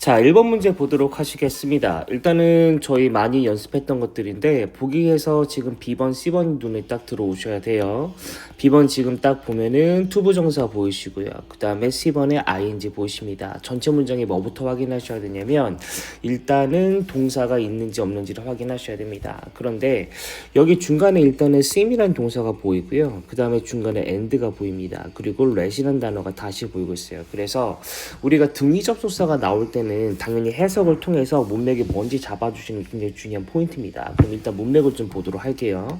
자, 1번 문제 보도록 하시겠습니다. 일단은 저희 많이 연습했던 것들인데 보기에서 지금 B번, C번 눈에 딱 들어오셔야 돼요. B번 지금 딱 보면은 투부정사 보이시고요. 그 다음에 C번에 ing 보이십니다. 전체 문장이 뭐부터 확인하셔야 되냐면 일단은 동사가 있는지 없는지를 확인하셔야 됩니다. 그런데 여기 중간에 일단은 sim이라는 동사가 보이고요. 그 다음에 중간에 and가 보입니다. 그리고 let이라는 단어가 다시 보이고 있어요. 그래서 우리가 등위 접속사가 나올 때는 당연히 해석을 통해서 문맥이 뭔지 잡아주시는 게 굉장히 중요한 포인트입니다. 그럼 일단 문맥을 좀 보도록 할게요.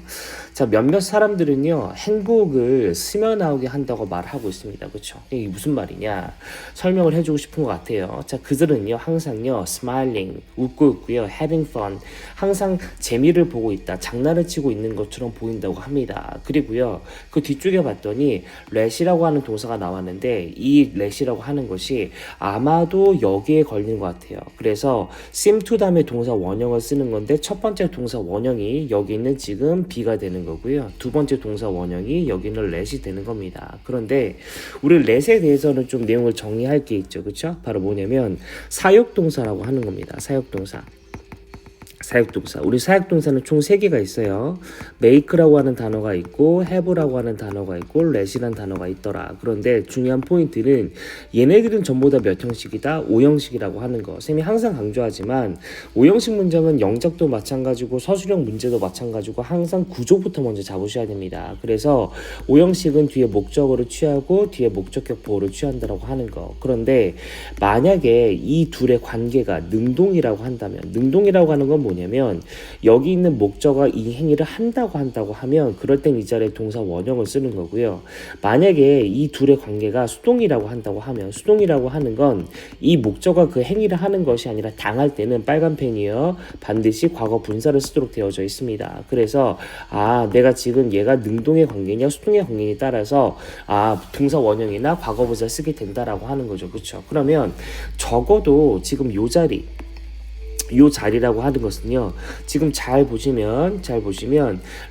자, 몇몇 사람들은요 행복을 스며나오게 한다고 말하고 있습니다. 그렇죠? 이게 무슨 말이냐 설명을 해주고 싶은 것 같아요. 자, 그들은요 항상요 smiling 웃고 있고요, having fun 항상 재미를 보고 있다, 장난을 치고 있는 것처럼 보인다고 합니다. 그리고요 그 뒤쪽에 봤더니 let이라고 하는 동사가 나왔는데 이 let이라고 하는 것이 아마도 여기에 걸리는 것 같아요. 그래서 seem to 다음에 동사 원형을 쓰는 건데 첫 번째 동사 원형이 여기는 지금 B가 되는 거고요. 두 번째 동사 원형이 여기는 let이 되는 겁니다. 그런데 우리 let에 대해서는 좀 내용을 정리할 게 있죠. 그렇죠? 바로 뭐냐면 사역동사라고 하는 겁니다. 사역동사. 우리 사역동사는 총 3개가 있어요. make라고 하는 단어가 있고 have라고 하는 단어가 있고 let이라는 단어가 있더라. 그런데 중요한 포인트는 얘네들은 전부 다 몇 형식이다? 5형식이라고 하는 거. 쌤이 항상 강조하지만 5형식 문장은 영작도 마찬가지고 서술형 문제도 마찬가지고 항상 구조부터 먼저 잡으셔야 됩니다. 그래서 5형식은 뒤에 목적어를 취하고 뒤에 목적격 보호를 취한다라고 하는 거. 그런데 만약에 이 둘의 관계가 능동이라고 한다면, 능동이라고 하는 건 뭐냐면 여기 있는 목적어가 이 행위를 한다고 하면 그럴 땐 이 자리에 동사 원형을 쓰는 거고요. 만약에 이 둘의 관계가 수동이라고 한다고 하면, 수동이라고 하는 건 이 목적어가 그 행위를 하는 것이 아니라 당할 때는 빨간 펜이요 반드시 과거 분사를 쓰도록 되어져 있습니다. 그래서 내가 지금 얘가 능동의 관계냐 수동의 관계에 따라서 동사 원형이나 과거 분사 쓰게 된다라고 하는 거죠. 그렇죠? 그러면 적어도 지금 요 자리라고 하는 것은요 지금 잘 보시면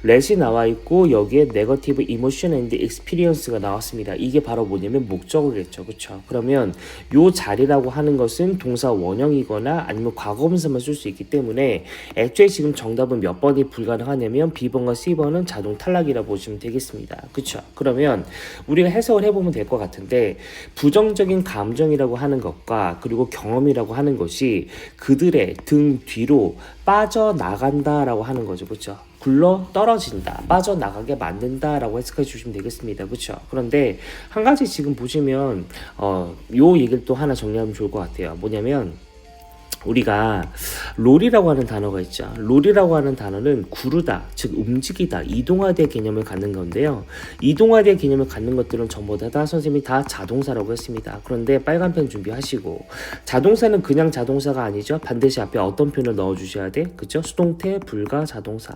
let이 나와 있고 여기에 negative emotion and experience가 나왔습니다. 이게 바로 뭐냐면 목적어겠죠. 그렇죠? 그러면 요 자리라고 하는 것은 동사 원형이거나 아니면 과거분사만 쓸 수 있기 때문에 애초에 지금 정답은 몇 번이 불가능하냐면 B번과 C번은 자동 탈락이라 보시면 되겠습니다. 그렇죠? 그러면 우리가 해석을 해보면 될 것 같은데 부정적인 감정이라고 하는 것과 그리고 경험이라고 하는 것이 그들의 등 뒤로 빠져나간다라고 하는 거죠. 그렇죠? 굴러 떨어진다, 빠져나가게 만든다라고 해석해 주시면 되겠습니다. 그렇죠? 그런데 한 가지 지금 보시면 요 얘기를 또 하나 정리하면 좋을 것 같아요. 뭐냐면 우리가 롤이라고 하는 단어가 있죠. 롤이라고 하는 단어는 구르다, 즉 움직이다, 이동화된 개념을 갖는 건데요. 이동화된 개념을 갖는 것들은 전부 다 선생님이 다 자동사라고 했습니다. 그런데 빨간 펜 준비하시고 자동사는 그냥 자동사가 아니죠. 반드시 앞에 어떤 표현을 넣어주셔야 돼? 그죠? 수동태, 불가, 자동사.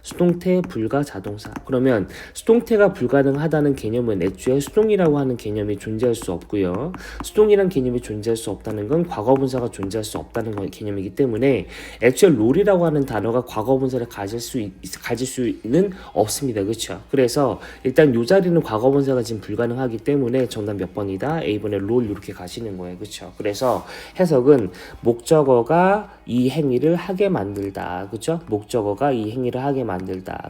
수동태, 불가, 자동사. 그러면 수동태가 불가능하다는 개념은 애초에 수동이라고 하는 개념이 존재할 수 없고요. 수동이라는 개념이 존재할 수 없다는 건 과거분사가 존재할 수 없다는 개념이기 때문에 애초에 롤이라고 하는 단어가 과거분사를 가질 수는 없습니다. 그렇죠? 그래서 일단 요 자리는 과거분사가 지금 불가능하기 때문에 정답 몇 번이다? A번에 롤 이렇게 가시는 거예요. 그렇죠? 그래서 해석은 목적어가 이 행위를 하게 만들다. 그렇죠? 목적어가 이 행위를 하게 만들다.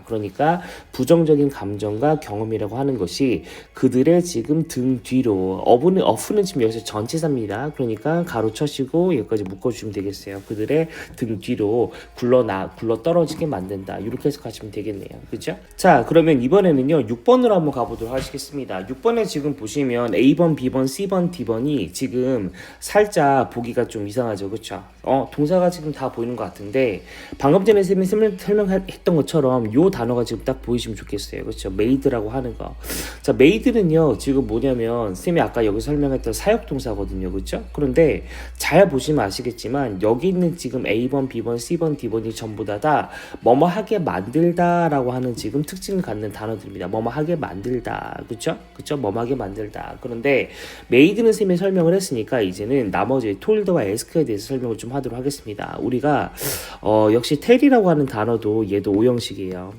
그러니까 부정적인 감정과 경험이라고 하는 것이 그들의 지금 등 뒤로 어프는 지금 여기서 전치사입니다. 그러니까 가로 쳐시고 여기까지 묶어주시면 되겠어요. 그들의 등 뒤로 굴러 떨어지게 만든다. 이렇게 해석하시면 되겠네요. 그죠? 자, 그러면 이번에는요 6번으로 한번 가보도록 하시겠습니다. 6번에 지금 보시면 A번, B번, C번, D번이 지금 살짝 보기가 좀 이상하죠. 그렇죠? 동사가 지금 다 보이는 것 같은데 방금 전에 설명했던 것처럼 요 단어가 지금 딱 보이시면 좋겠어요. 그렇죠? made라고 하는 거. 자, made는요 지금 뭐냐면 쌤이 아까 여기 설명했던 사역동사거든요. 그렇죠? 그런데 잘 보시면 아시겠지만 여기 있는 지금 A번, B번, C번, D번이 전부 다 뭐뭐 하게 만들다라고 하는 지금 특징을 갖는 단어들입니다. 뭐뭐 하게 만들다. 그렇죠? 뭐뭐 하게 만들다. 그런데 made는 쌤이 설명을 했으니까 이제는 나머지 told와 ask에 대해서 설명을 좀 하도록 하겠습니다. 우리가 역시 tell이라고 하는 단어도 얘도 5형식이에요.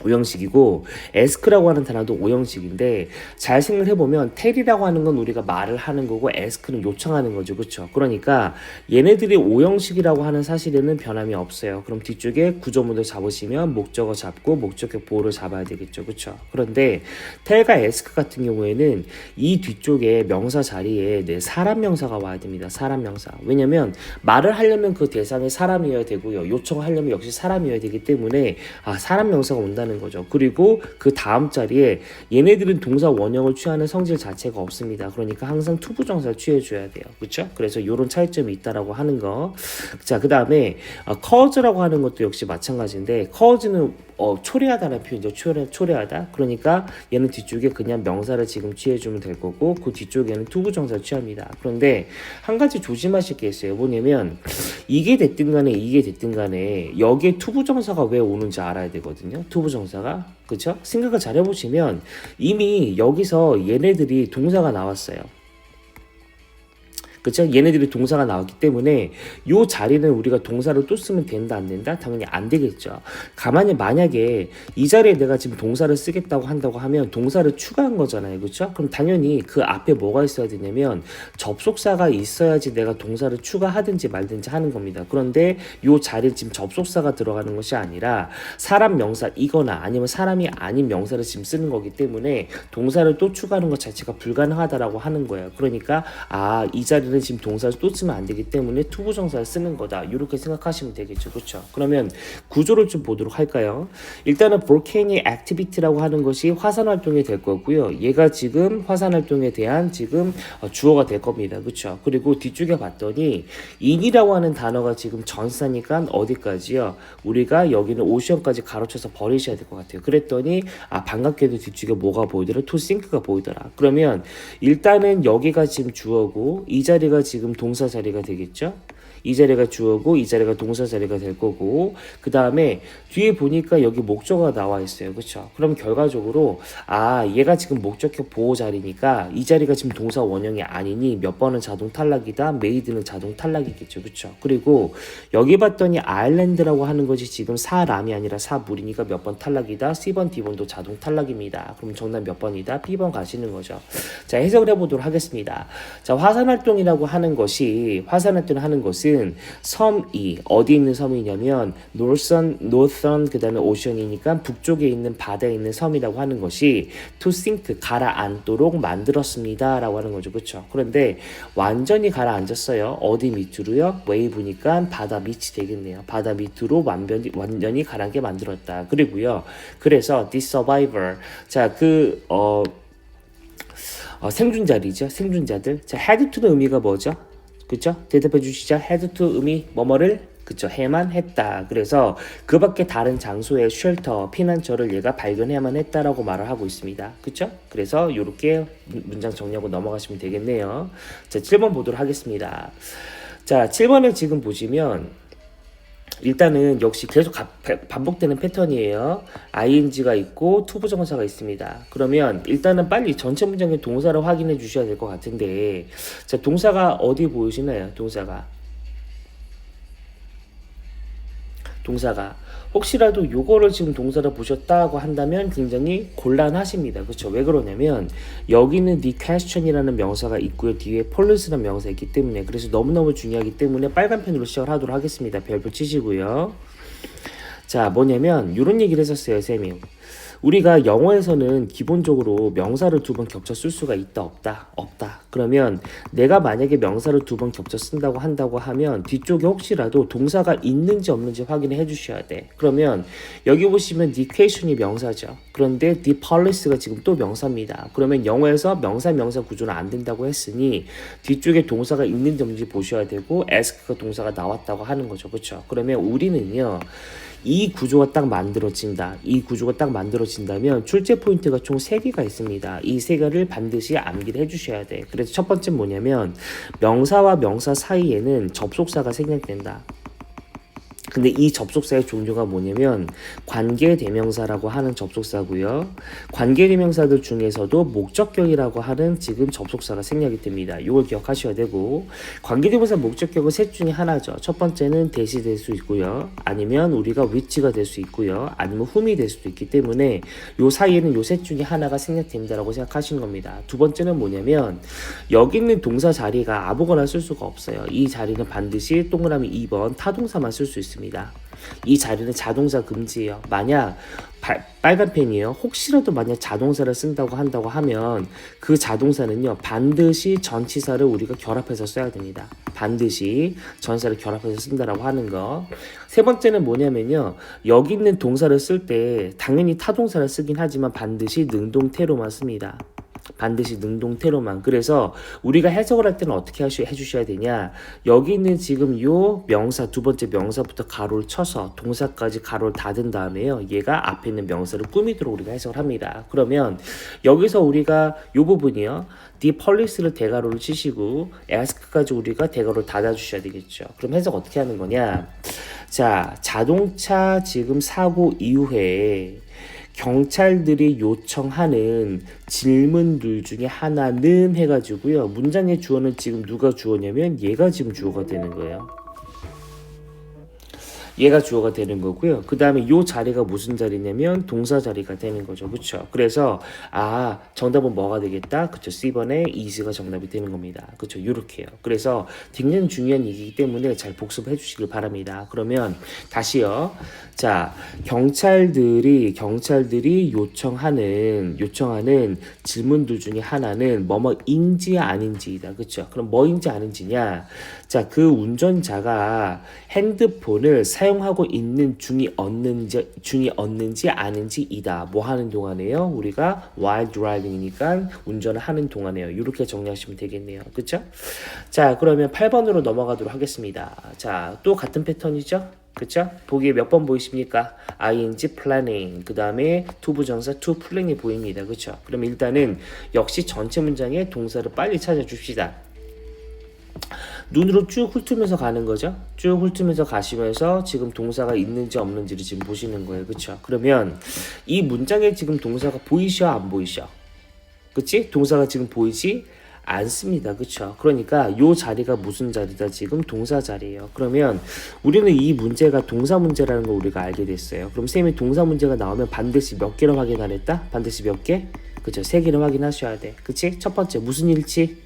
오형식이고 ask라고 하는 단어도 오형식인데 잘 생각을 해보면 tell이라고 하는 건 우리가 말을 하는 거고 ask는 요청하는 거죠. 그렇죠? 그러니까 얘네들이 오형식이라고 하는 사실에는 변함이 없어요. 그럼 뒤쪽에 구조문을 잡으시면 목적어 잡고 목적격 보호를 잡아야 되겠죠. 그렇죠? 그런데 tell과 ask 같은 경우에는 이 뒤쪽에 명사 자리에 사람 명사가 와야 됩니다. 사람 명사. 왜냐면 말을 하려면 그 대상이 사람이어야 되고요. 요청하려면 역시 사람이어야 되기 때문에 사람 명사가 온다는 거죠. 그리고 그 다음 자리에 얘네들은 동사 원형을 취하는 성질 자체가 없습니다. 그러니까 항상 투부정사를 취해줘야 돼요. 그렇죠? 그래서 이런 차이점이 있다라고 하는 거. 자, 그 다음에 cause라고 하는 것도 역시 마찬가지인데 cause는 초래하다는 표현이죠. 초래하다. 그러니까 얘는 뒤쪽에 그냥 명사를 지금 취해주면 될 거고 그 뒤쪽에는 투부정사를 취합니다. 그런데 한 가지 조심하실 게 있어요. 뭐냐면 이게 됐든 간에 여기에 투부정사가 왜 오는지 알아야 되거든요. 투부정사가. 그쵸? 생각을 잘 해보시면 이미 여기서 얘네들이 동사가 나왔어요. 그쵸? 얘네들이 동사가 나왔기 때문에 요 자리는 우리가 동사를 또 쓰면 된다 안 된다? 당연히 안 되겠죠. 가만히 만약에 이 자리에 내가 지금 동사를 쓰겠다고 한다고 하면 동사를 추가한 거잖아요. 그쵸? 그럼 당연히 그 앞에 뭐가 있어야 되냐면 접속사가 있어야지 내가 동사를 추가하든지 말든지 하는 겁니다. 그런데 요 자리에 지금 접속사가 들어가는 것이 아니라 사람 명사이거나 아니면 사람이 아닌 명사를 지금 쓰는 거기 때문에 동사를 또 추가하는 것 자체가 불가능하다라고 하는 거예요. 그러니까 이 자리는 지금 동사를 또 쓰면 안 되기 때문에 투부정사를 쓰는 거다. 이렇게 생각하시면 되겠죠. 그렇죠? 그러면 구조를 좀 보도록 할까요? 일단은 volcanic activity라고 하는 것이 화산 활동이 될 거고요. 얘가 지금 화산 활동에 대한 지금 주어가 될 겁니다. 그렇죠? 그리고 뒤쪽에 봤더니 in이라고 하는 단어가 지금 전사니까 어디까지요? 우리가 여기는 오션까지 가로쳐서 버리셔야 될 것 같아요. 그랬더니 반갑게도 뒤쪽에 뭐가 보이더라? to think가 보이더라. 그러면 일단은 여기가 지금 주어고 이 자리가 지금 동사 자리가 되겠죠. 이 자리가 주어고 이 자리가 동사 자리가 될 거고 그 다음에 뒤에 보니까 여기 목적어가 나와 있어요. 그렇죠? 그럼 결과적으로 얘가 지금 목적격 보호 자리니까 이 자리가 지금 동사 원형이 아니니 몇 번은 자동 탈락이다. 메이드는 자동 탈락이겠죠. 그렇죠? 그리고 여기 봤더니 아일랜드라고 하는 것이 지금 사람이 아니라 사물이니까 몇 번 탈락이다. C번, D번도 자동 탈락입니다. 그럼 정답 몇 번이다? B번 가시는 거죠. 자, 해석을 해보도록 하겠습니다. 자, 화산활동이라고 하는 것이 섬이 어디 있는 섬이냐면 northern 그 다음에 ocean이니까 북쪽에 있는 바다에 있는 섬이라고 하는 것이 to sink 가라앉도록 만들었습니다 라고 하는 거죠. 그렇죠? 그런데 완전히 가라앉았어요. 어디 밑으로요? wave니까 바다 밑이 되겠네요. 바다 밑으로 완전히 가라앉게 만들었다. 그리고요. 그래서 the survivor 생존자들이죠. 생존자들. 자, had to는 의미가 뭐죠? 그쵸? 대답해 주시죠. had to 의미 뭐뭐를 그쵸? 해만 했다. 그래서 그 밖에 다른 장소의 쉘터, 피난처를 얘가 발견해야만 했다라고 말을 하고 있습니다. 그쵸? 그래서 이렇게 문장 정리하고 넘어가시면 되겠네요. 자, 7번 보도록 하겠습니다. 자, 7번을 지금 보시면 일단은 역시 계속 반복되는 패턴이에요. ing가 있고 투부정사가 있습니다. 그러면 일단은 빨리 전체 문장의 동사를 확인해 주셔야 될 것 같은데 자, 동사가 어디 보이시나요? 동사가 혹시라도 요거를 지금 동사를 보셨다고 한다면 굉장히 곤란하십니다. 그렇죠? 왜 그러냐면 여기는 the question이라는 명사가 있고요. 뒤에 polite라는 명사가 있기 때문에 그래서 너무너무 중요하기 때문에 빨간 펜으로 시작을 하도록 하겠습니다. 별표 치시고요. 자, 뭐냐면 이런 얘기를 했었어요. 쌤이. 우리가 영어에서는 기본적으로 명사를 두 번 겹쳐 쓸 수가 있다 없다. 그러면 내가 만약에 명사를 두 번 겹쳐 쓴다고 한다고 하면 뒤쪽에 혹시라도 동사가 있는지 없는지 확인을 해주셔야 돼. 그러면 여기 보시면 the question이 명사죠. 그런데 the police가 지금 또 명사입니다. 그러면 영어에서 명사 구조는 안 된다고 했으니 뒤쪽에 동사가 있는지 없는지 보셔야 되고 ask가 동사가 나왔다고 하는 거죠. 그렇죠? 그러면 우리는요. 이 구조가 딱 만들어진다면 출제 포인트가 총 3개가 있습니다. 이 3개를 반드시 암기를 해주셔야 돼. 그래서 첫 번째 뭐냐면 명사와 명사 사이에는 접속사가 생략된다. 근데 이 접속사의 종류가 뭐냐면 관계대명사라고 하는 접속사고요. 관계대명사들 중에서도 목적격이라고 하는 지금 접속사가 생략이 됩니다. 이걸 기억하셔야 되고, 관계대명사 목적격은 셋 중에 하나죠. 첫 번째는 대시 될 수 있고요. 아니면 우리가 which가 될 수 있고요. 아니면 whom이 될 수도 있기 때문에 요 사이에는 요 셋 중에 하나가 생략됩니다라고 생각하시는 겁니다. 두 번째는 뭐냐면 여기 있는 동사 자리가 아무거나 쓸 수가 없어요. 이 자리는 반드시 동그라미 2번 타동사만 쓸 수 있습니다. 이 자리는 자동사 금지예요. 만약 빨간 펜이에요. 혹시라도 만약 자동사를 쓴다고 한다고 하면 그 자동사는요 반드시 전치사를 우리가 결합해서 써야 됩니다. 반드시 전치사를 결합해서 쓴다라고 하는 거. 세 번째는 뭐냐면요, 여기 있는 동사를 쓸 때 당연히 타동사를 쓰긴 하지만 반드시 능동태로만 씁니다. 반드시 능동태로만. 그래서 우리가 해석을 할 때는 어떻게 해주셔야 되냐, 여기 있는 지금 요 명사, 두 번째 명사부터 가로를 쳐서 동사까지 가로를 닫은 다음에요, 얘가 앞에 있는 명사를 꾸미도록 우리가 해석을 합니다. 그러면 여기서 우리가 요 부분이요, the police를 대가로를 치시고 ask까지 우리가 대가로를 닫아주셔야 되겠죠. 그럼 해석 어떻게 하는 거냐, 자, 자동차 지금 사고 이후에 경찰들이 요청하는 질문들 중에 하나는 해가지고요, 문장의 주어는 지금 누가 주어냐면 얘가 지금 주어가 되는 거예요. 얘가 주어가 되는 거고요. 그 다음에 요 자리가 무슨 자리냐면 동사 자리가 되는 거죠. 그쵸? 그래서 정답은 뭐가 되겠다? 그쵸? C번에 is가 정답이 되는 겁니다. 그쵸? 요렇게요. 그래서 굉장히 중요한 얘기이기 때문에 잘 복습해 주시길 바랍니다. 그러면 다시요. 자, 경찰들이 요청하는 질문들 중에 하나는 뭐뭐인지 아닌지이다. 그쵸? 그럼 뭐인지 아닌지냐? 자, 그 운전자가 핸드폰을 사용하고 있는 중이 없는지 아닌지이다. 뭐 하는 동안에요? 우리가 while driving이니까 운전을 하는 동안에요. 이렇게 정리하시면 되겠네요. 그쵸? 자, 그러면 8번으로 넘어가도록 하겠습니다. 자, 또 같은 패턴이죠? 그쵸? 보기에 몇 번 보이십니까? ing, planning, 그 다음에 투부정사, to planning이 보입니다. 그쵸? 그럼 일단은 역시 전체 문장의 동사를 빨리 찾아줍시다. 눈으로 쭉 훑으면서 가는 거죠. 쭉 훑으면서 가시면서 지금 동사가 있는지 없는지를 지금 보시는 거예요. 그쵸? 그러면 이 문장에 지금 동사가 보이셔 안 보이셔? 그치? 동사가 지금 보이지 않습니다. 그쵸? 그러니까 요 자리가 무슨 자리다? 지금 동사 자리예요. 그러면 우리는 이 문제가 동사 문제라는 걸 우리가 알게 됐어요. 그럼 쌤이 동사 문제가 나오면 반드시 몇 개를 확인하랬다? 반드시 몇 개? 그쵸? 3개를 확인하셔야 돼. 그치? 첫 번째 무슨 일치?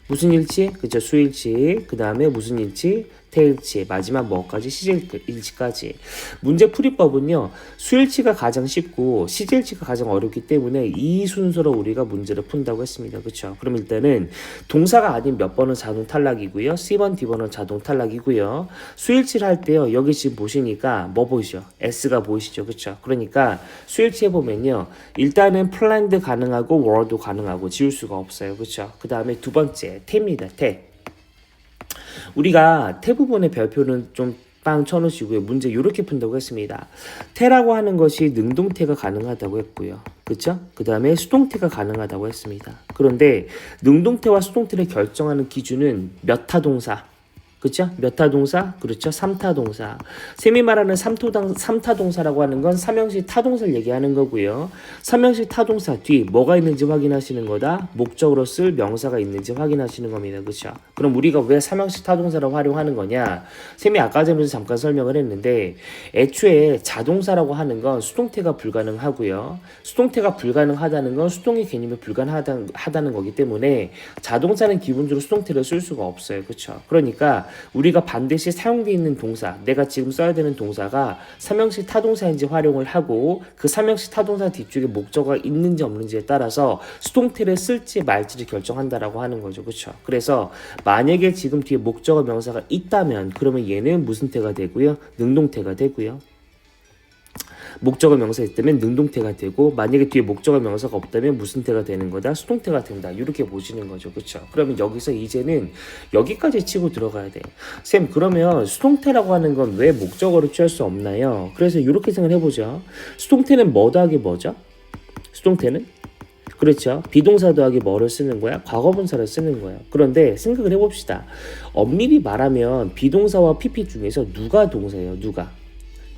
무슨 일치? 그쵸? 수일치. 그 다음에 무슨 일치? 태일치. 마지막 뭐까지? 시제일치까지. 문제 풀이법은요, 수일치가 가장 쉽고 시제일치가 가장 어렵기 때문에 이 순서로 우리가 문제를 푼다고 했습니다. 그쵸? 그럼 일단은 동사가 아닌 몇 번은 자동 탈락이고요. C번, D번은 자동 탈락이고요. 수일치를 할 때요, 여기 지금 보시니까 뭐 보이죠? S가 보이시죠? 그쵸? 그러니까 수일치 해보면요, 일단은 planned 가능하고 word도 가능하고 지울 수가 없어요. 그쵸? 그 다음에 두 번째 태입니다. 태. 우리가 태 부분의 별표는 좀 빵 쳐놓으시고요. 문제 이렇게 푼다고 했습니다. 태라고 하는 것이 능동태가 가능하다고 했고요. 그쵸? 그 다음에 수동태가 가능하다고 했습니다. 그런데 능동태와 수동태를 결정하는 기준은 몇 타동사? 그쵸? 몇 타동사? 그렇죠? 3타동사. 셈이 말하는 3타동사라고 하는 건 삼형식 타동사를 얘기하는 거고요. 삼형식 타동사 뒤 뭐가 있는지 확인하시는 거다. 목적으로 쓸 명사가 있는지 확인하시는 겁니다. 그쵸? 그럼 우리가 왜 삼형식 타동사라고 활용하는 거냐? 셈이 아까 전에 잠깐 설명을 했는데, 애초에 자동사라고 하는 건 수동태가 불가능하고요. 수동태가 불가능하다는 건 수동의 개념이 불가능하다는 거기 때문에 자동차는 기본적으로 수동태를 쓸 수가 없어요. 그쵸? 그러니까 우리가 반드시 사용되어 있는 동사, 내가 지금 써야 되는 동사가 삼형식 타동사인지 활용을 하고, 그 삼형식 타동사 뒤쪽에 목적어가 있는지 없는지에 따라서 수동태를 쓸지 말지를 결정한다라고 하는 거죠. 그렇죠? 그래서 만약에 지금 뒤에 목적어 명사가 있다면 그러면 얘는 무슨 태가 되고요? 능동태가 되고요. 목적어 명사가 있다면 능동태가 되고, 만약에 뒤에 목적어 명사가 없다면 무슨 태가 되는 거다? 수동태가 된다. 이렇게 보시는 거죠. 그렇죠? 그러면 여기서 이제는 여기까지 치고 들어가야 돼. 쌤, 그러면 수동태라고 하는 건 왜 목적어로 취할 수 없나요? 그래서 이렇게 생각해 보죠. 수동태는 뭐 더하기 뭐죠? 수동태는 그렇죠. 비동사 더하기 뭐를 쓰는 거야? 과거분사를 쓰는 거예요. 그런데 생각을 해봅시다. 엄밀히 말하면 비동사와 PP 중에서 누가 동사예요? 누가?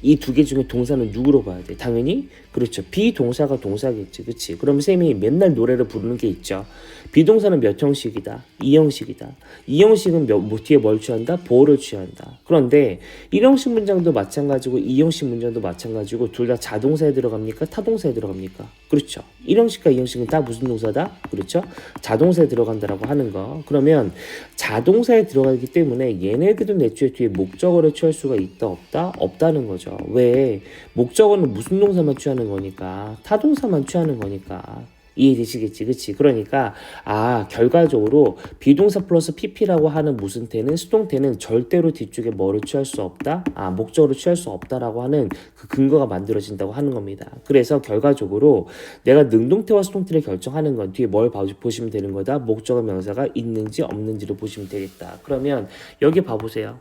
이 두 개 중에 동사는 누구로 봐야 돼? 당연히 그렇죠. 비동사가 동사겠지. 그치? 그럼 쌤이 맨날 노래를 부르는 게 있죠. 비동사는 몇 형식이다? 2형식이다. 2형식은 뭐 뒤에 뭘 취한다? 보어를 취한다. 그런데 1형식 문장도 마찬가지고 2형식 문장도 마찬가지고 둘 다 자동사에 들어갑니까? 타동사에 들어갑니까? 그렇죠. 1형식과 2형식은 다 무슨 동사다? 그렇죠. 자동사에 들어간다라고 하는 거. 그러면 자동사에 들어가기 때문에 얘네들은 애초에 뒤에 목적어를 취할 수가 있다 없다? 없다는 거죠. 왜? 목적어는 무슨 동사만 취하는 거니까 타동사만 취하는 거니까 이해되시겠지, 그치? 그러니까 결과적으로 비동사 플러스 pp라고 하는 무슨 태는 수동태는 절대로 뒤쪽에 뭐를 취할 수 없다? 목적어를 취할 수 없다라고 하는 그 근거가 만들어진다고 하는 겁니다. 그래서 결과적으로 내가 능동태와 수동태를 결정하는 건 뒤에 뭘 보시면 되는 거다? 목적어 명사가 있는지 없는지를 보시면 되겠다. 그러면 여기 봐보세요.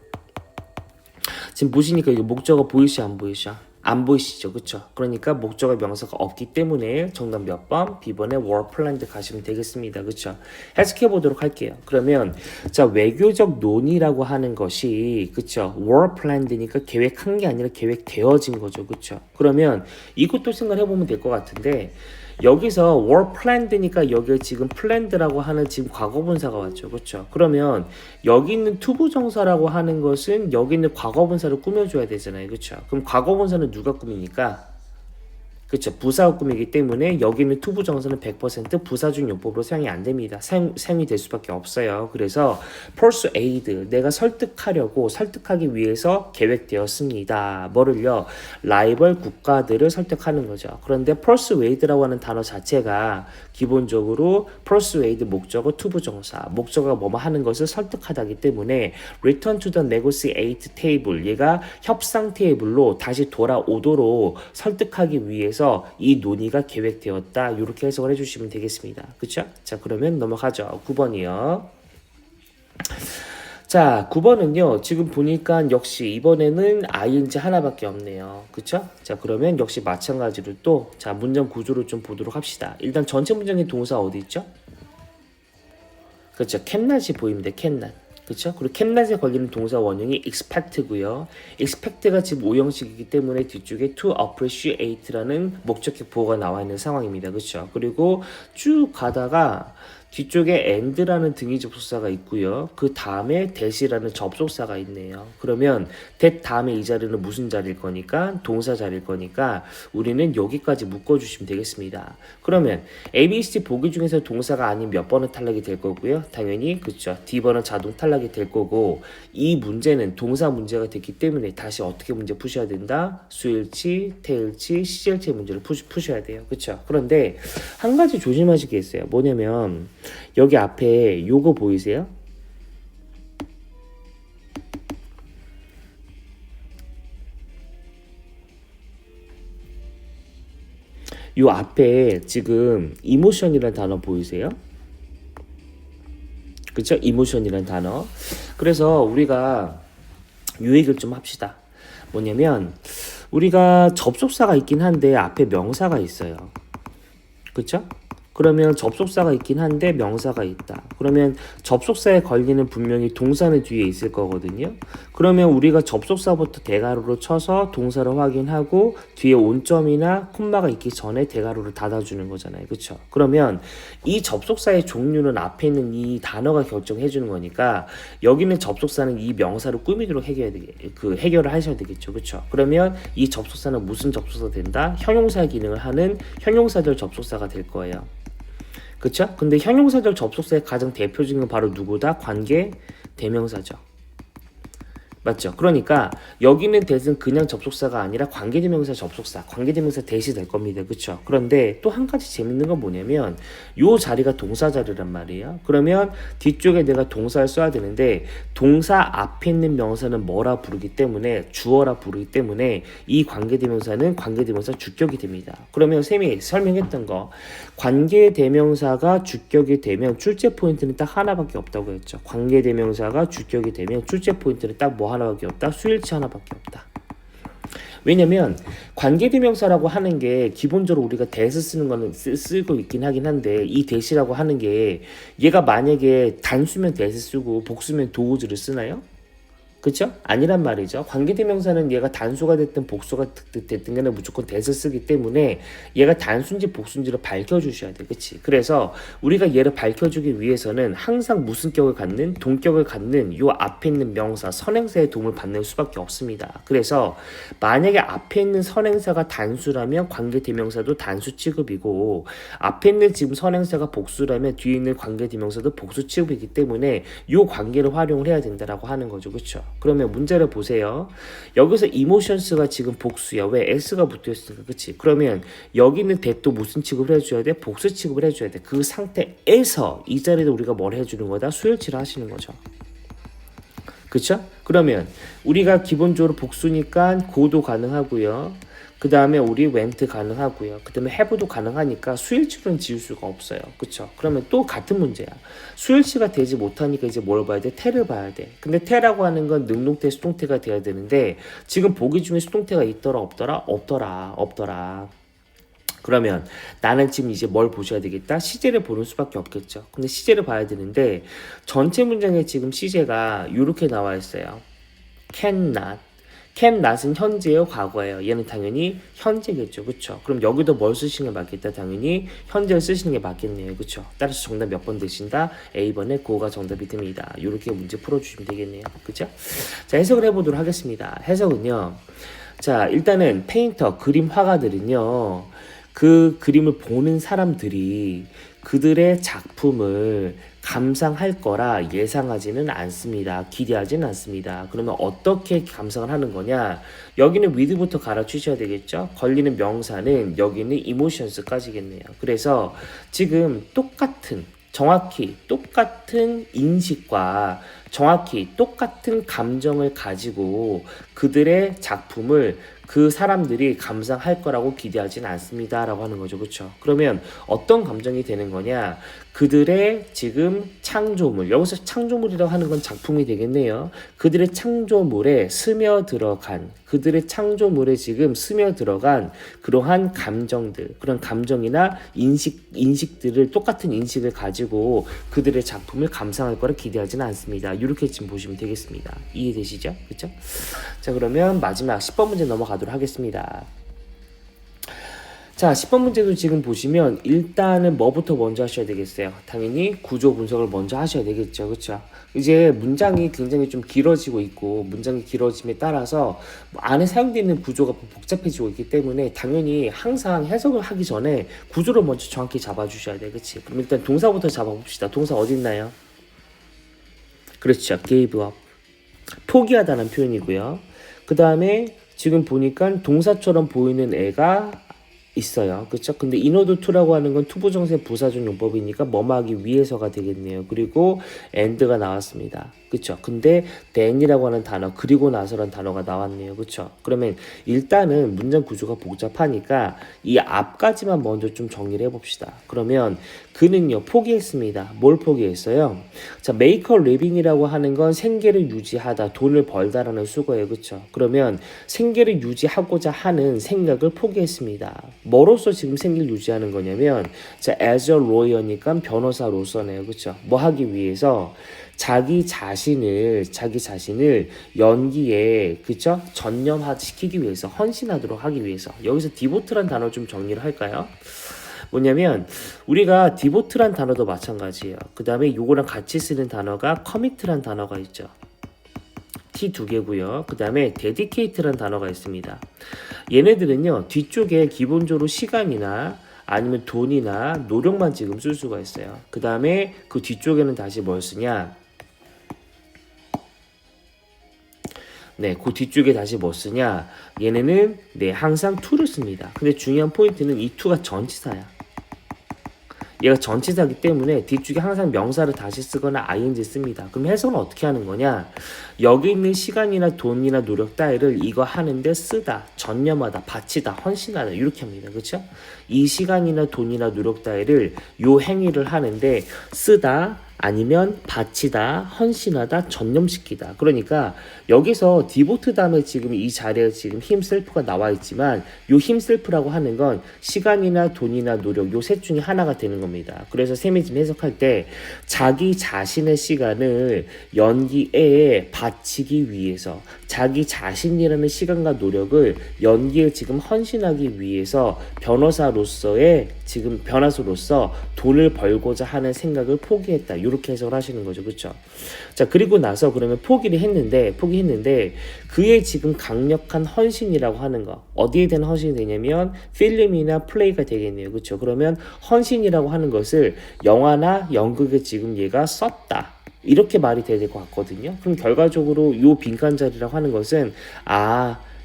지금 보시니까 이거 목적어 보이시 안 보이시? 안 보이시죠? 그쵸? 그러니까 목적어 명사가 없기 때문에 정답 몇 번? B번에 were planned 가시면 되겠습니다. 그쵸? 해석해 보도록 할게요. 그러면 자 외교적 논의라고 하는 것이 그쵸? were planned니까 계획한 게 아니라 계획되어진 거죠. 그쵸? 그러면 이것도 생각해 보면 될 것 같은데 여기서 were planned니까 여기에 지금 planned라고 하는 지금 과거분사가 왔죠. 그렇죠? 그러면 여기 있는 투부정사라고 하는 것은 여기 있는 과거분사를 꾸며줘야 되잖아요. 그렇죠? 그럼 과거분사는 누가 꾸미니까? 그렇죠. 부사가 꾸미기 때문에 여기 있는 투부정사는 100% 부사중 용법으로 사용이 안 됩니다. 사용이 될 수밖에 없어요. 그래서 persuade 내가 설득하기 위해서 계획되었습니다. 뭐를요? 라이벌 국가들을 설득하는 거죠. 그런데 persuade라고 하는 단어 자체가 기본적으로 persuade 목적어 투부정사 목적어가 뭐뭐 하는 것을 설득하다기 때문에 return to the negotiate table 얘가 협상 테이블로 다시 돌아오도록 설득하기 위해서 이 논의가 계획되었다. 이렇게 해석을 해주시면 되겠습니다. 그쵸? 자 그러면 넘어가죠. 9번이요. 자 9번은요 지금 보니까 역시 이번에는 ing 하나밖에 없네요. 그쵸? 자 그러면 역시 마찬가지로 또 자 문장 구조를 좀 보도록 합시다. 일단 전체 문장의 동사 어디 있죠? 그렇죠. 캔낫이 보입니다. 캔낫. 그렇죠? 그리고 캔낫에 걸리는 동사 원형이 expect고요. expect가 지금 5형식이기 때문에 뒤쪽에 to appreciate라는 목적격 보호가 나와 있는 상황입니다. 그렇죠? 그리고 쭉 가다가 뒤쪽에 and라는 등위 접속사가 있고요. 그 다음에 that이라는 접속사가 있네요. 그러면 that 다음에 이 자리는 무슨 자리일 거니까? 동사 자리일 거니까 우리는 여기까지 묶어주시면 되겠습니다. 그러면 A, B, C 보기 중에서 동사가 아닌 몇 번은 탈락이 될 거고요. 당연히 그렇죠. D번은 자동 탈락이 될 거고 이 문제는 동사 문제가 됐기 때문에 다시 어떻게 문제 푸셔야 된다? 수일치, 태일치, 시제일치 문제를 푸셔야 돼요. 그렇죠? 그런데 한 가지 조심하시겠어요. 뭐냐면 여기 앞에 요거 보이세요? 요 앞에 지금 이모션이라는 단어 보이세요? 그쵸? 이모션이라는 단어. 그래서 우리가 요 얘기를 좀 합시다. 뭐냐면 우리가 접속사가 있긴 한데 앞에 명사가 있어요. 그쵸? 그러면 접속사가 있긴 한데 명사가 있다. 그러면 접속사에 걸리는 분명히 동사는 뒤에 있을 거거든요. 그러면 우리가 접속사부터 대괄호로 쳐서 동사를 확인하고 뒤에 온점이나 콤마가 있기 전에 대괄호를 닫아주는 거잖아요. 그렇죠? 그러면 이 접속사의 종류는 앞에 있는 이 단어가 결정해 주는 거니까 여기는 접속사는 이 명사를 꾸미도록 해결을 하셔야 되겠죠. 그렇죠? 그러면 이 접속사는 무슨 접속사 된다? 형용사 기능을 하는 형용사절 접속사가 될 거예요. 그쵸? 근데 형용사절 접속사의 가장 대표적인 건 바로 누구다? 관계 대명사죠. 맞죠? 그러니까 여기는 that은 그냥 접속사가 아니라 관계대명사 접속사, 관계대명사 that이 될 겁니다. 그쵸? 그런데 또 한 가지 재밌는 건 뭐냐면 요 자리가 동사 자리란 말이에요. 그러면 뒤쪽에 내가 동사를 써야 되는데 동사 앞에 있는 명사는 뭐라 부르기 때문에 주어라 부르기 때문에 이 관계대명사는 관계대명사 주격이 됩니다. 그러면 쌤이 설명했던 거 관계대명사가 주격이 되면 출제 포인트는 딱 하나밖에 없다고 했죠. 관계대명사가 주격이 되면 출제 포인트는 딱 뭐 하나밖에 없다? 수일치 하나밖에 없다. 왜냐면 관계대명사라고 하는 게 기본적으로 우리가 대시 쓰는 거는 쓰고 있긴 하긴 한데 이 대시라고 하는 게 얘가 만약에 단수면 대시 쓰고 복수면 도우즈를 쓰나요? 그쵸? 아니란 말이죠. 관계대명사는 얘가 단수가 됐든 복수가 됐든 간에 무조건 대서 쓰기 때문에 얘가 단수인지 복수인지를 밝혀주셔야 돼. 그치? 그래서 우리가 얘를 밝혀주기 위해서는 항상 무슨 격을 갖는? 동격을 갖는 요 앞에 있는 명사, 선행사의 도움을 받는 수밖에 없습니다. 그래서 만약에 앞에 있는 선행사가 단수라면 관계대명사도 단수 취급이고 앞에 있는 지금 선행사가 복수라면 뒤에 있는 관계대명사도 복수 취급이기 때문에 요 관계를 활용을 해야 된다라고 하는 거죠. 그쵸? 그러면 문제를 보세요. 여기서 emotions가 지금 복수야. 왜? s가 붙어있으니까. 그치? 그러면 여기 있는 that도 무슨 취급을 해줘야 돼? 복수 취급을 해줘야 돼. 그 상태에서 이 자리에 우리가 뭘 해주는 거다? 수열치를 하시는 거죠. 그쵸? 그러면 우리가 기본적으로 복수니까 go도 가능하고요. 그 다음에 우리 went 가능하고요. 그 다음에 have도 가능하니까 수일치로는 지울 수가 없어요. 그쵸? 그러면 또 같은 문제야. 수일치가 되지 못하니까 이제 뭘 봐야 돼? 태를 봐야 돼. 근데 태라고 하는 건 능동태, 수동태가 돼야 되는데 지금 보기 중에 수동태가 있더라 없더라? 없더라. 그러면 나는 지금 이제 뭘 보셔야 되겠다? 시제를 보는 수밖에 없겠죠. 근데 시제를 봐야 되는데 전체 문장에 지금 시제가 이렇게 나와 있어요. cannot. cannot은 현재예요, 과거예요. 얘는 당연히 현재겠죠, 그렇죠? 그럼 여기도 뭘 쓰시는 게 맞겠다? 당연히 현재를 쓰시는 게 맞겠네요, 그렇죠? 따라서 정답 몇 번 되신다? A번에 고가 정답이 됩니다. 이렇게 문제 풀어주시면 되겠네요, 그렇죠? 자, 해석을 해보도록 하겠습니다. 해석은요. 자, 일단은 페인터, 그림 화가들은요. 그 그림을 보는 사람들이 그들의 작품을 감상할 거라 예상하지는 않습니다. 기대하지는 않습니다. 그러면 어떻게 감상을 하는 거냐? 여기는 with부터 갈아주셔야 되겠죠? 걸리는 명사는 여기는 emotions까지겠네요. 그래서 지금 정확히 똑같은 인식과 정확히 똑같은 감정을 가지고 그들의 작품을 그 사람들이 감상할 거라고 기대하지는 않습니다. 라고 하는 거죠. 그렇죠? 그러면 어떤 감정이 되는 거냐? 그들의 지금 창조물, 여기서 창조물이라고 하는 건 작품이 되겠네요. 그들의 창조물에 그들의 창조물에 지금 스며들어간 그러한 감정들, 그런 감정이나 인식들을 똑같은 인식을 가지고 그들의 작품을 감상할 거라 기대하지는 않습니다. 이렇게 지금 보시면 되겠습니다. 이해되시죠? 그렇죠? 자, 그러면 마지막 10번 문제 넘어가도록 하겠습니다. 자, 10번 문제도 지금 보시면 일단은 뭐부터 먼저 하셔야 되겠어요? 당연히 구조 분석을 먼저 하셔야 되겠죠. 그렇죠? 이제 문장이 굉장히 좀 길어지고 있고 문장이 길어짐에 따라서 안에 사용되는 구조가 복잡해지고 있기 때문에 당연히 항상 해석을 하기 전에 구조를 먼저 정확히 잡아주셔야 돼. 그렇지? 그럼 일단 동사부터 잡아봅시다. 동사 어디 있나요? 그렇죠. gave up. 포기하다는 표현이고요. 그 다음에 지금 보니까 동사처럼 보이는 애가 있어요. 그렇죠? 근데 in order to라고 하는 건 투부정세 부사적 용법이니까 뭐뭐하기 위해서가 되겠네요. 그리고 and가 나왔습니다. 그렇죠? 근데 then이라고 하는 단어 그리고 나서라는 단어가 나왔네요. 그렇죠? 그러면 일단은 문장 구조가 복잡하니까 이 앞까지만 먼저 좀 정리를 해봅시다. 그러면 그는요 포기했습니다. 뭘 포기했어요? 자, make a living이라고 하는 건 생계를 유지하다, 돈을 벌다라는 수거예요. 그렇죠? 그러면 생계를 유지하고자 하는 생각을 포기했습니다. 뭐로서 지금 생계를 유지하는 거냐면 자, as a lawyer니까 변호사로서네요. 그렇죠? 뭐 하기 위해서 자기 자신을 연기에 그쵸? 전념시키기 위해서 헌신하도록 하기 위해서 여기서 디보트란 단어 좀 정리를 할까요? 뭐냐면 우리가 디보트란 단어도 마찬가지예요. 그 다음에 요거랑 같이 쓰는 단어가 커미트란 단어가 있죠. T 두 개고요. 그 다음에 데디케이트란 단어가 있습니다. 얘네들은요 뒤쪽에 기본적으로 시간이나 아니면 돈이나 노력만 지금 쓸 수가 있어요. 그 다음에 그 뒤쪽에는 다시 뭘 쓰냐? 네, 그 뒤쪽에 다시 뭐 쓰냐? 얘네는 네 항상 to를 씁니다. 근데 중요한 포인트는 이 to가 전치사야. 얘가 전치사이기 때문에 뒤쪽에 항상 명사를 다시 쓰거나 ing 씁니다. 그럼 해석은 어떻게 하는 거냐? 여기 있는 시간이나 돈이나 노력 따위를 이거 하는데 쓰다, 전념하다, 바치다, 헌신하다 이렇게 합니다. 그렇죠? 이 시간이나 돈이나 노력 따위를 요 행위를 하는데 쓰다, 아니면 바치다, 헌신하다, 전념시키다. 그러니까 여기서 디보트 다음에 지금 이 자리에 지금 힘셀프가 나와 있지만 요 힘셀프라고 하는 건 시간이나 돈이나 노력 요 셋 중에 하나가 되는 겁니다. 그래서 쌤이 지금 해석할 때 자기 자신의 시간을 연기에 바치기 위해서 자기 자신이라는 시간과 노력을 연기에 지금 헌신하기 위해서 변호사로서의 지금 변호사로서 돈을 벌고자 하는 생각을 포기했다. 이렇게 해석을 하시는 거죠. 그렇죠? 자, 그리고 나서 그러면 포기했는데 그의 지금 강력한 헌신이라고 하는 거. 어디에 대한 헌신이 되냐면 필름이나 플레이가 되겠네요. 그렇죠? 그러면 헌신이라고 하는 것을 영화나 연극에 지금 얘가 썼다. 이렇게 말이 돼야 될 것 같거든요. 그럼 결과적으로 요 빈칸 자리라고 하는 것은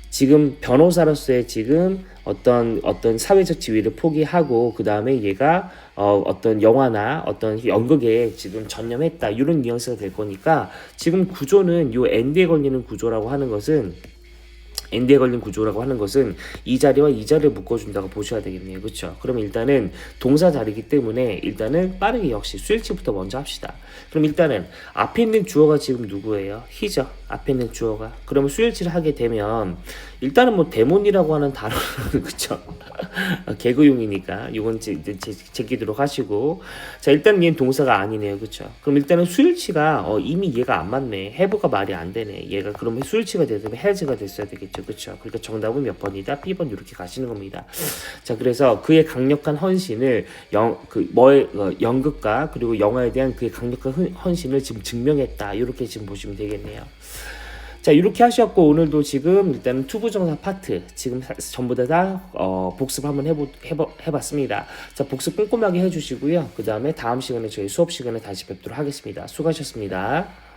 지금 변호사로서의 지금 어떤 사회적 지위를 포기하고 그 다음에 얘가 어떤 영화나 어떤 연극에 지금 전념했다 이런 뉘앙스가 될 거니까 지금 구조는 요 엔드에 걸리는 구조라고 하는 것은 엔드에 걸린 구조라고 하는 것은 이 자리와 이 자리를 묶어준다고 보셔야 되겠네요. 그렇죠? 그럼 일단은 동사 자리이기 때문에 일단은 빠르게 역시 스위치부터 먼저 합시다. 그럼 일단은 앞에 있는 주어가 지금 누구예요? 히죠. 앞에 있는 주어가. 그러면 스위치를 하게 되면 일단은 뭐 데몬이라고 하는 단어는 그쵸? 개그용이니까 이건 제끼도록 하시고 자 일단 얘는 동사가 아니네요. 그쵸? 그럼 일단은 스위치가 이미 얘가 안 맞네. have가 말이 안 되네. 얘가 그러면 스위치가 되면 has가 됐어야 되겠죠. 그쵸? 그러니까 정답은 몇 번이다? B번 이렇게 가시는 겁니다. 자 그래서 그의 강력한 헌신을 연극과 그리고 영화에 대한 그의 강력한 헌신을 지금 증명했다. 이렇게 지금 보시면 되겠네요. 자 이렇게 하셨고 오늘도 지금 일단은 투부정사 파트 지금 전부 다 복습 한번 해봤습니다. 자 복습 꼼꼼하게 해주시고요. 그 다음에 다음 시간에 저희 수업 시간에 다시 뵙도록 하겠습니다. 수고하셨습니다.